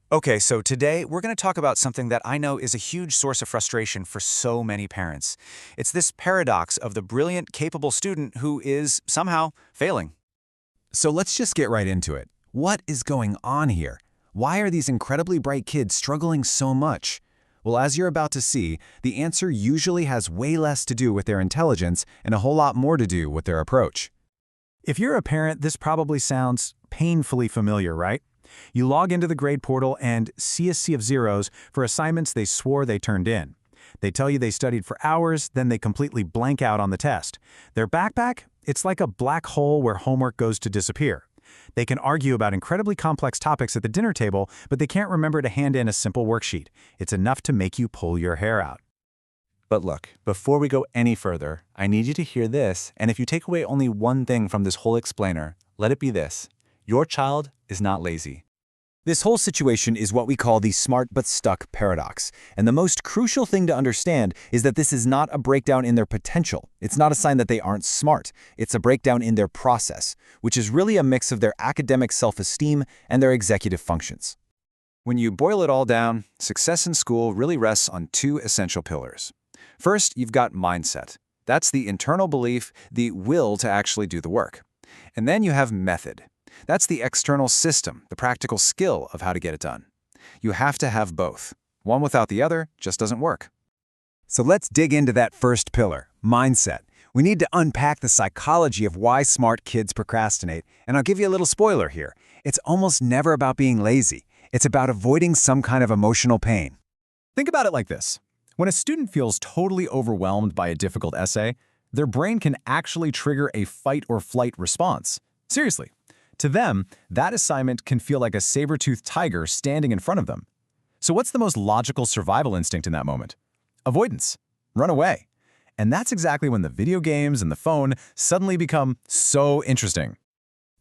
Okay, so today we're going to talk about something that I know is a huge source of frustration for so many parents. It's this paradox of the brilliant, capable student who is somehow failing. So let's just get right into it. What is going on here? Why are these incredibly bright kids struggling so much? Well, as you're about to see, the answer usually has way less to do with their intelligence and a whole lot more to do with their approach. If you're a parent, this probably sounds painfully familiar, right? You log into the grade portal and see a sea of zeros for assignments they swore they turned in. They tell you they studied for hours, then they completely blank out on the test. Their backpack? It's like a black hole where homework goes to disappear. They can argue about incredibly complex topics at the dinner table, but they can't remember to hand in a simple worksheet. It's enough to make you pull your hair out. But look, before we go any further, I need you to hear this, and if you take away only one thing from this whole explainer, let it be this. Your child is not lazy. This whole situation is what we call the smart but stuck paradox. And the most crucial thing to understand is that this is not a breakdown in their potential. It's not a sign that they aren't smart. It's a breakdown in their process, which is really a mix of their academic self-esteem and their executive functions. When you boil it all down, success in school really rests on two essential pillars. First, you've got mindset. That's the internal belief, the will to actually do the work. And then you have method. That's the external system, the practical skill of how to get it done. You have to have both. One without the other just doesn't work. So let's dig into that first pillar, mindset. We need to unpack the psychology of why smart kids procrastinate, and I'll give you a little spoiler here. It's almost never about being lazy. It's about avoiding some kind of emotional pain. Think about it like this. When a student feels totally overwhelmed by a difficult essay, their brain can actually trigger a fight or flight response. Seriously. To them, that assignment can feel like a saber-toothed tiger standing in front of them. So what's the most logical survival instinct in that moment? Avoidance. Run away. And that's exactly when the video games and the phone suddenly become so interesting.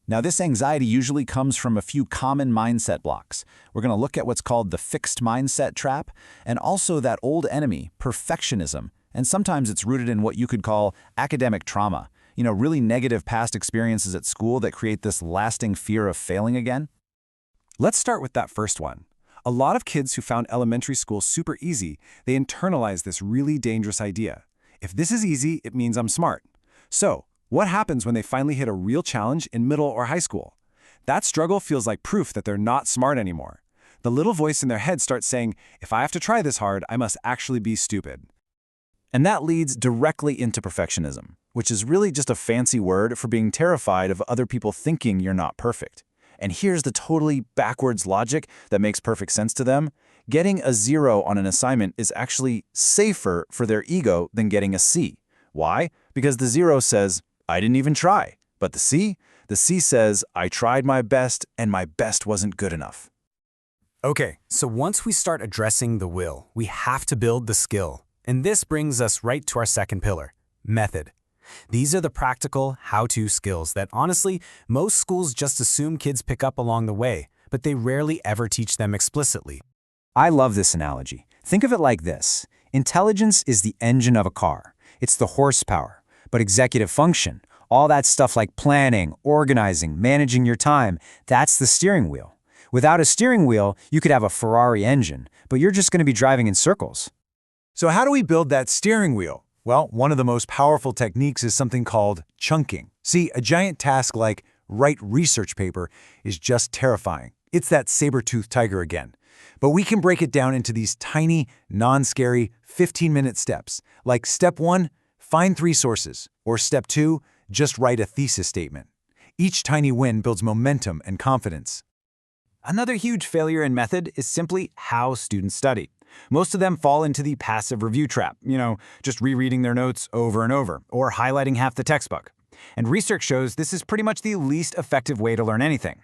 Now, this anxiety usually comes from a few common mindset blocks. We're going to look at what's called the fixed mindset trap, and also that old enemy, perfectionism. And sometimes it's rooted in what you could call academic trauma. Really negative past experiences at school that create this lasting fear of failing again. Let's start with that first one. A lot of kids who found elementary school super easy, they internalize this really dangerous idea. If this is easy, it means I'm smart. So, what happens when they finally hit a real challenge in middle or high school? That struggle feels like proof that they're not smart anymore. The little voice in their head starts saying, if I have to try this hard, I must actually be stupid. And that leads directly into perfectionism, which is really just a fancy word for being terrified of other people thinking you're not perfect. And here's the totally backwards logic that makes perfect sense to them. Getting a 0 on an assignment is actually safer for their ego than getting a C. Why? Because the 0 says, I didn't even try. But the C says, I tried my best and my best wasn't good enough. Okay, so once we start addressing the will, we have to build the skill. And this brings us right to our second pillar, method. These are the practical, how-to skills that, honestly, most schools just assume kids pick up along the way, but they rarely ever teach them explicitly. I love this analogy. Think of it like this. Intelligence is the engine of a car. It's the horsepower. But executive function, all that stuff like planning, organizing, managing your time, that's the steering wheel. Without a steering wheel, you could have a Ferrari engine, but you're just going to be driving in circles. So how do we build that steering wheel? Well, one of the most powerful techniques is something called chunking. See, a giant task like write research paper is just terrifying. It's that saber-toothed tiger again. But we can break it down into these tiny, non-scary 15-minute steps. Like step 1, find 3 sources. Or step 2, just write a thesis statement. Each tiny win builds momentum and confidence. Another huge failure in method is simply how students study. Most of them fall into the passive review trap, just rereading their notes over and over, or highlighting half the textbook. And research shows this is pretty much the least effective way to learn anything.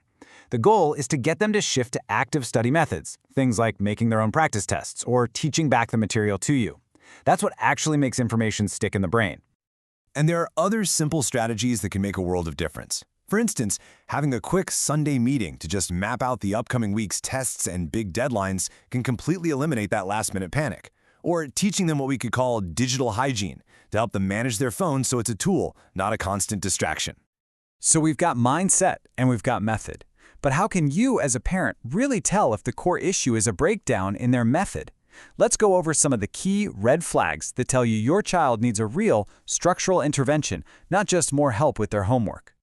The goal is to get them to shift to active study methods, things like making their own practice tests or teaching back the material to you. That's what actually makes information stick in the brain. And there are other simple strategies that can make a world of difference. For instance, having a quick Sunday meeting to just map out the upcoming week's tests and big deadlines can completely eliminate that last-minute panic. Or teaching them what we could call digital hygiene to help them manage their phone so it's a tool, not a constant distraction. So we've got mindset and we've got method. But how can you, as a parent, really tell if the core issue is a breakdown in their method? Let's go over some of the key red flags that tell you your child needs a real structural intervention, not just more help with their homework.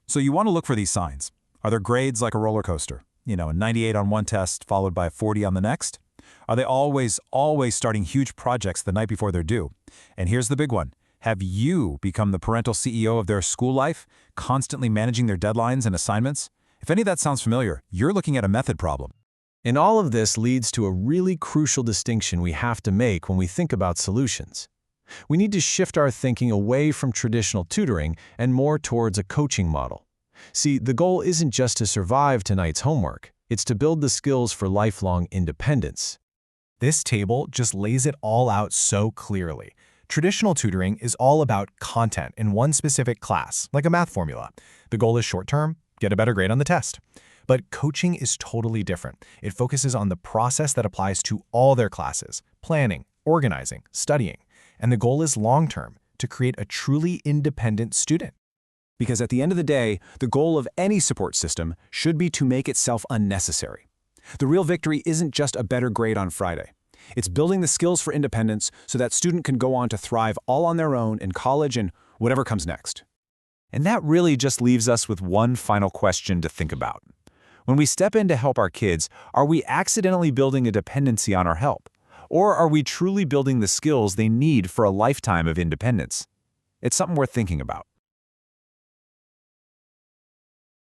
So you want to look for these signs. Are their grades like a roller coaster? A 98 on one test followed by a 40 on the next? Are they always starting huge projects the night before they're due? And here's the big one. Have you become the parental CEO of their school life, constantly managing their deadlines and assignments? If any of that sounds familiar, you're looking at a method problem. And all of this leads to a really crucial distinction we have to make when we think about solutions. We need to shift our thinking away from traditional tutoring and more towards a coaching model. See, the goal isn't just to survive tonight's homework, it's to build the skills for lifelong independence. This table just lays it all out so clearly. Traditional tutoring is all about content in one specific class, like a math formula. The goal is short-term, get a better grade on the test. But coaching is totally different. It focuses on the process that applies to all their classes, planning, organizing, studying. And the goal is long-term, to create a truly independent student. Because at the end of the day, the goal of any support system should be to make itself unnecessary. The real victory isn't just a better grade on Friday. It's building the skills for independence so that student can go on to thrive all on their own in college and whatever comes next. And that really just leaves us with one final question to think about. When we step in to help our kids, are we accidentally building a dependency on our help? Or are we truly building the skills they need for a lifetime of independence? It's something worth thinking about.